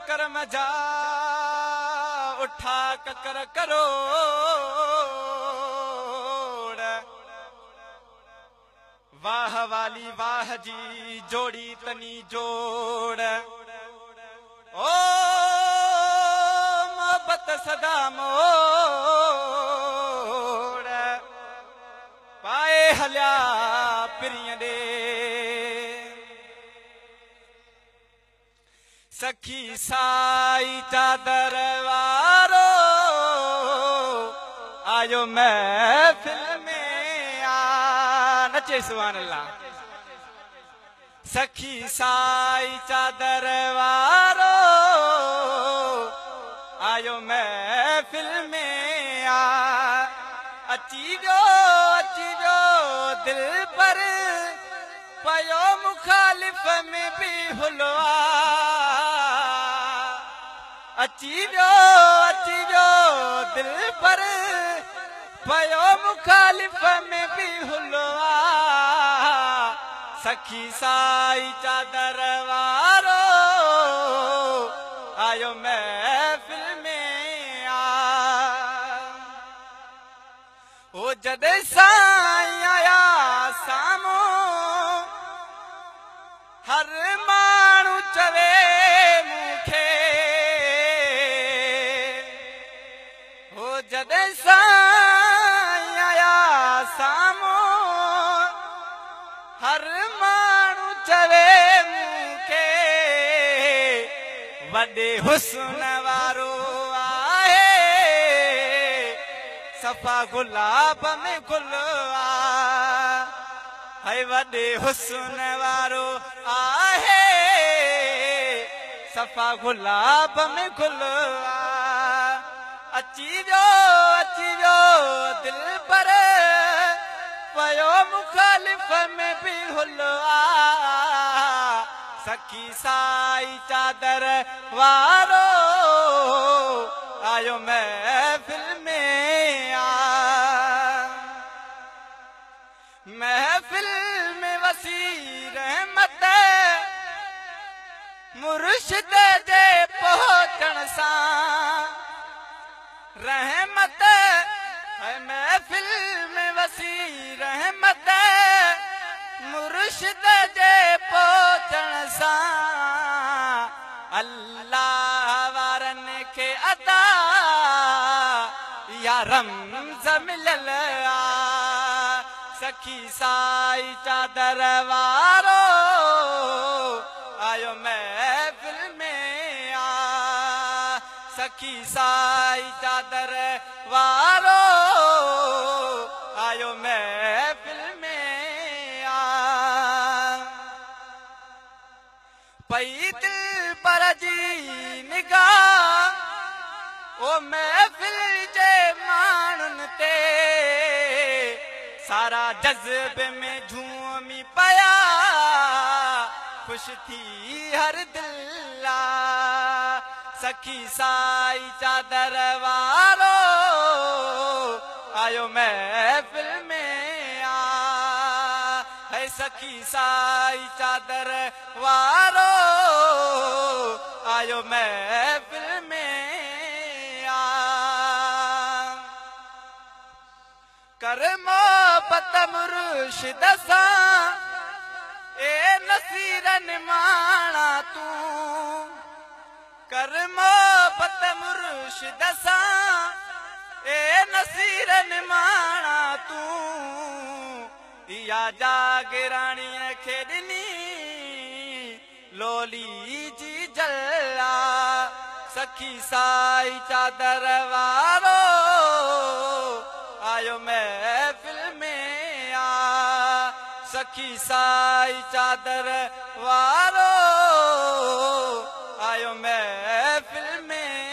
करम जा उठा ककर करो वाह वाली वाह जी जोड़ी तनी जोड़ ओ मोहब्बत सदा मोड़ पाए हलिया पिरियं दे सखी साई चादर वारो आयो महफिल में आ नचे सुभान अल्लाह सखी साई चादर वारो आयो महफिल में आ अची जो दिल पर पयो मुखालिफ में भी हुलवा अची जो दिल पर पयो मुखालिफ में भी हुलवा सखी साई चादर वारो आयो महफिल में आ ओ जदे साईं आया सामो हर माण्हू चवे मूंखे हो जदे साईं आया सामो हर माण्हू चवे मूंखे वॾे हुस्न वारो आहे सफ़ा गुलाब में गुलवा है वॾे हुस्न वारो आहे सफ़ा गुलाब में गुलवा अची जो दिल पर पयो मुखालिफ में भी हुलवा सखी साई चादर वारो आयो महफिल में आ महफिल में वसी रहमत मुर्शिद जे पहुंचण सां रहमत है महफिल में वसी रहमत मुर्शिद जे पहुंचण सां अल्लाह वारनि खे अता या रमज़ मिलल आ सखी साई चादर वारो आयो महफिल में आ सखी साई चादर वारो आयो महफिल में आ पई दिल पर जी निगाह ओ महफिल जे माण्हुनि ते सारा जज़्ब में झूमी पया खुश थी हर दिल सखी साई चादर वारो आयो महफिल में आ है सखी साई चादर वारो आयो महफिल में आ कर मोहब्बत मुर्शिद सां ए नसीरन माणा तूं कर मोहब्बत मुर्शिद सां ए नसीरन माणा तूं इहा जागराणीअ खे ॾिनी लोली जी जल्ला सखी साई चादर वारो आयो महफिल में आ सखी साई चादर वारो आयो महफिल में